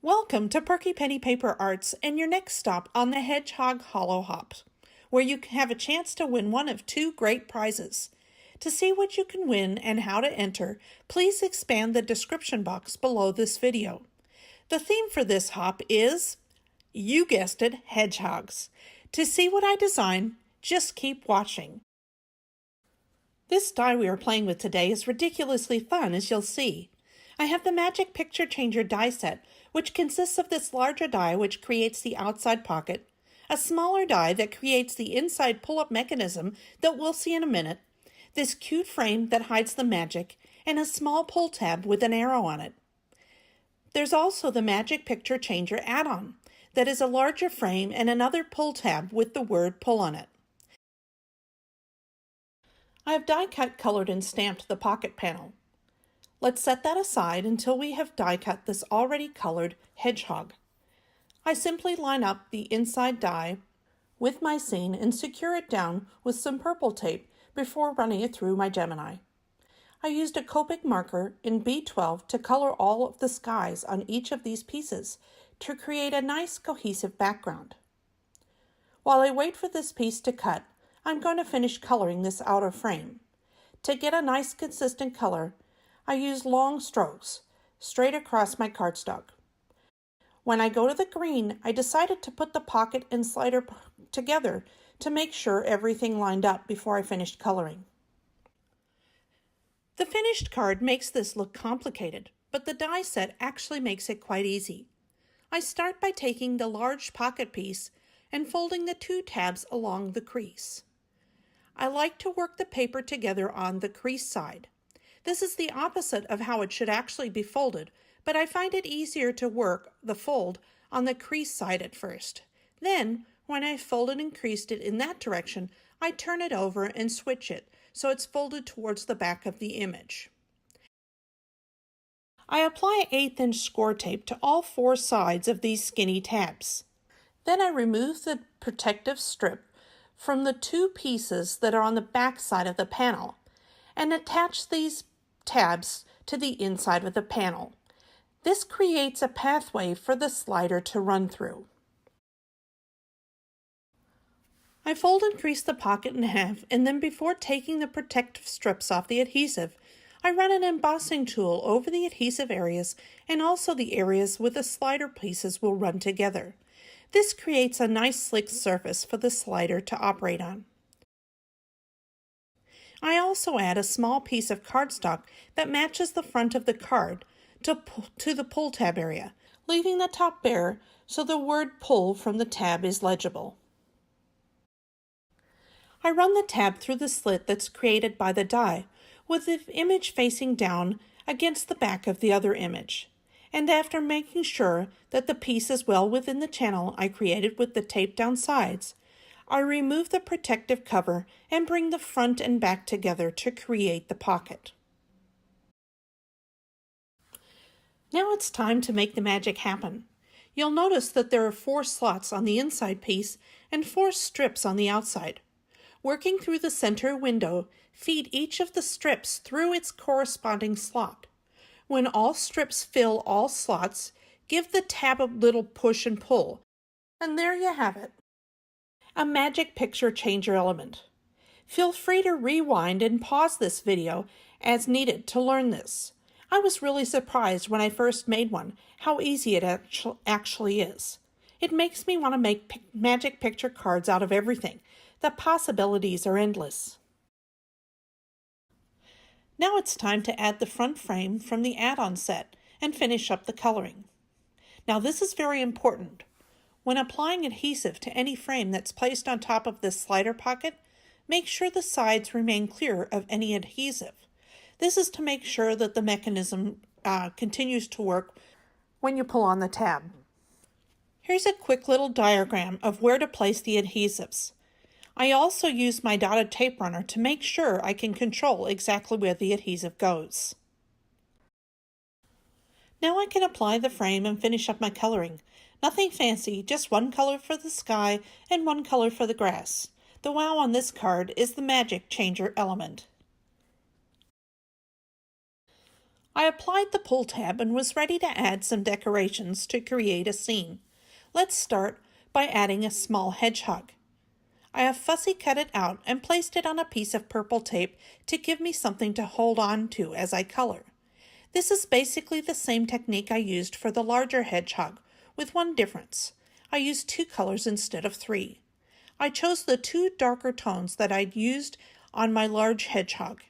Welcome to Perky Penny Paper Arts and your next stop on the Hedgehog Hollow Hop, where you have a chance to win one of two great prizes. To see what you can win and how to enter, please expand the description box below this video. The theme for this hop is, you guessed it, hedgehogs. To see what I design, just keep watching. This die we are playing with today is ridiculously fun, as you'll see. I have the Magic Picture Changer die set, which consists of this larger die which creates the outside pocket, a smaller die that creates the inside pull-up mechanism that we'll see in a minute, this cute frame that hides the magic, and a small pull tab with an arrow on it. There's also the Magic Picture Changer add-on that is a larger frame and another pull tab with the word pull on it. I have die cut, colored, and stamped the pocket panel. Let's set that aside until we have die cut this already colored hedgehog. I simply line up the inside die with my scene and secure it down with some purple tape before running it through my Gemini. I used a Copic marker in B12 to color all of the skies on each of these pieces to create a nice cohesive background. While I wait for this piece to cut, I'm going to finish coloring this outer frame. To get a nice consistent color, I use long strokes straight across my cardstock. When I go to the green, I decided to put the pocket and slider together to make sure everything lined up before I finished coloring. The finished card makes this look complicated, but the die set actually makes it quite easy. I start by taking the large pocket piece and folding the two tabs along the crease. I like to work the paper together on the crease side. This is the opposite of how it should actually be folded, but I find it easier to work the fold on the crease side at first. Then, when I've folded and creased it in that direction, I turn it over and switch it so it's folded towards the back of the image. I apply 1/8" score tape to all four sides of these skinny tabs. Then I remove the protective strip from the two pieces that are on the back side of the panel and attach these tabs to the inside of the panel. This creates a pathway for the slider to run through. I fold and crease the pocket in half, and then before taking the protective strips off the adhesive, I run an embossing tool over the adhesive areas and also the areas where the slider pieces will run together. This creates a nice slick surface for the slider to operate on. I also add a small piece of cardstock that matches the front of the card to the pull tab area, leaving the top bare so the word pull from the tab is legible. I run the tab through the slit that's created by the die, with the image facing down against the back of the other image. And after making sure that the piece is well within the channel I created with the taped down sides, I remove the protective cover and bring the front and back together to create the pocket. Now it's time to make the magic happen. You'll notice that there are 4 slots on the inside piece and 4 strips on the outside. Working through the center window, feed each of the strips through its corresponding slot. When all strips fill all slots, give the tab a little push and pull, and there you have it. A Magic Picture Changer element. Feel free to rewind and pause this video as needed to learn this. I was really surprised when I first made one how easy it actually is. It makes me want to make magic picture cards out of everything. The possibilities are endless. Now it's time to add the front frame from the add-on set and finish up the coloring. Now this is very important. When applying adhesive to any frame that's placed on top of this slider pocket, make sure the sides remain clear of any adhesive. This is to make sure that the mechanism continues to work when you pull on the tab. Here's a quick little diagram of where to place the adhesives. I also use my dotted tape runner to make sure I can control exactly where the adhesive goes. Now I can apply the frame and finish up my coloring. Nothing fancy, just one color for the sky and one color for the grass. The wow on this card is the Magic Changer element. I applied the pull tab and was ready to add some decorations to create a scene. Let's start by adding a small hedgehog. I have fussy cut it out and placed it on a piece of purple tape to give me something to hold on to as I color. This is basically the same technique I used for the larger hedgehog, with one difference. I used 2 colors instead of 3. I chose the 2 darker tones that I'd used on my large hedgehog.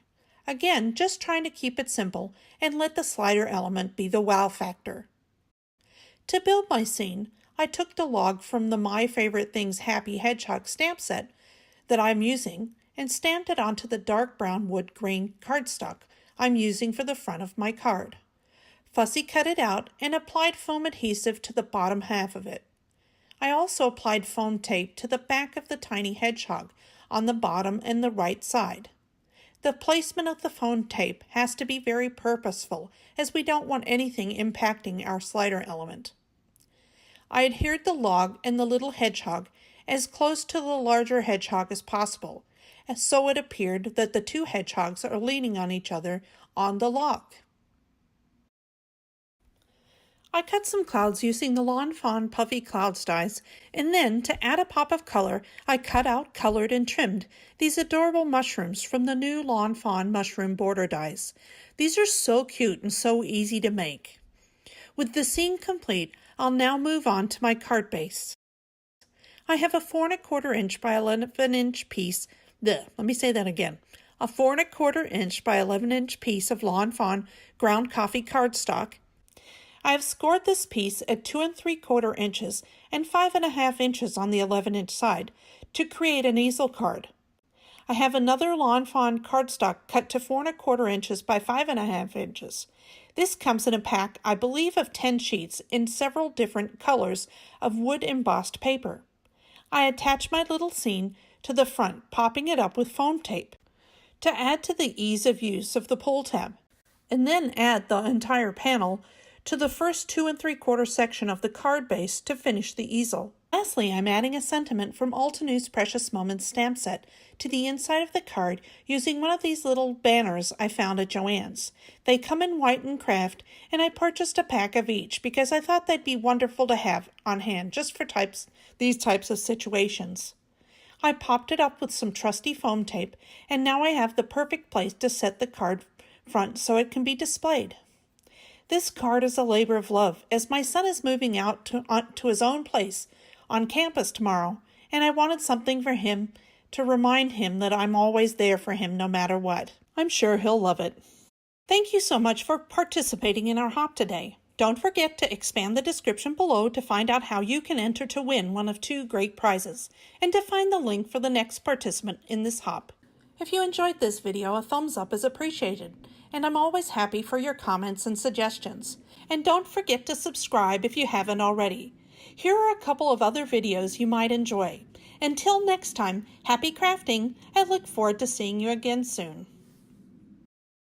Again, just trying to keep it simple and let the slider element be the wow factor. To build my scene, I took the log from the My Favorite Things Happy Hedgehog stamp set that I'm using and stamped it onto the dark brown wood grain cardstock I'm using for the front of my card. Fussy cut it out and applied foam adhesive to the bottom half of it. I also applied foam tape to the back of the tiny hedgehog on the bottom and the right side. The placement of the foam tape has to be very purposeful, as we don't want anything impacting our slider element. I adhered the log and the little hedgehog as close to the larger hedgehog as possible, and so it appeared that the 2 hedgehogs are leaning on each other on the log. I cut some clouds using the Lawn Fawn Puffy Clouds dies, and then, to add a pop of color, I cut out, colored, and trimmed these adorable mushrooms from the new Lawn Fawn Mushroom Border dies. These are so cute and so easy to make. With the scene complete, I'll now move on to my card base. I have a 4 1/4 inch by 11 inch piece. A 4 1/4 inch by 11 inch piece of Lawn Fawn ground coffee cardstock. I have scored this piece at 2 3/4 inches and 5.5 inches on the 11-inch side to create an easel card. I have another Lawn Fawn cardstock cut to 4 1/4 inches by 5.5 inches. This comes in a pack, I believe, of 10 sheets in several different colors of wood embossed paper. I attach my little scene to the front, popping it up with foam tape to add to the ease of use of the pull tab, and then add the entire panel to the first 2 3/4 section of the card base to finish the easel. Lastly, I'm adding a sentiment from Altenews Precious Moments stamp set to the inside of the card using one of these little banners I found at Joann's. They come in white and craft, and I purchased a pack of each because I thought they'd be wonderful to have on hand just for these types of situations. I popped it up with some trusty foam tape, and now I have the perfect place to set the card front so it can be displayed. This card is a labor of love, as my son is moving out to his own place on campus tomorrow, and I wanted something for him to remind him that I'm always there for him no matter what. I'm sure he'll love it. Thank you so much for participating in our hop today. Don't forget to expand the description below to find out how you can enter to win one of 2 great prizes, and to find the link for the next participant in this hop. If you enjoyed this video, a thumbs up is appreciated, and I'm always happy for your comments and suggestions. And don't forget to subscribe if you haven't already. Here are a couple of other videos you might enjoy. Until next time, happy crafting! I look forward to seeing you again soon.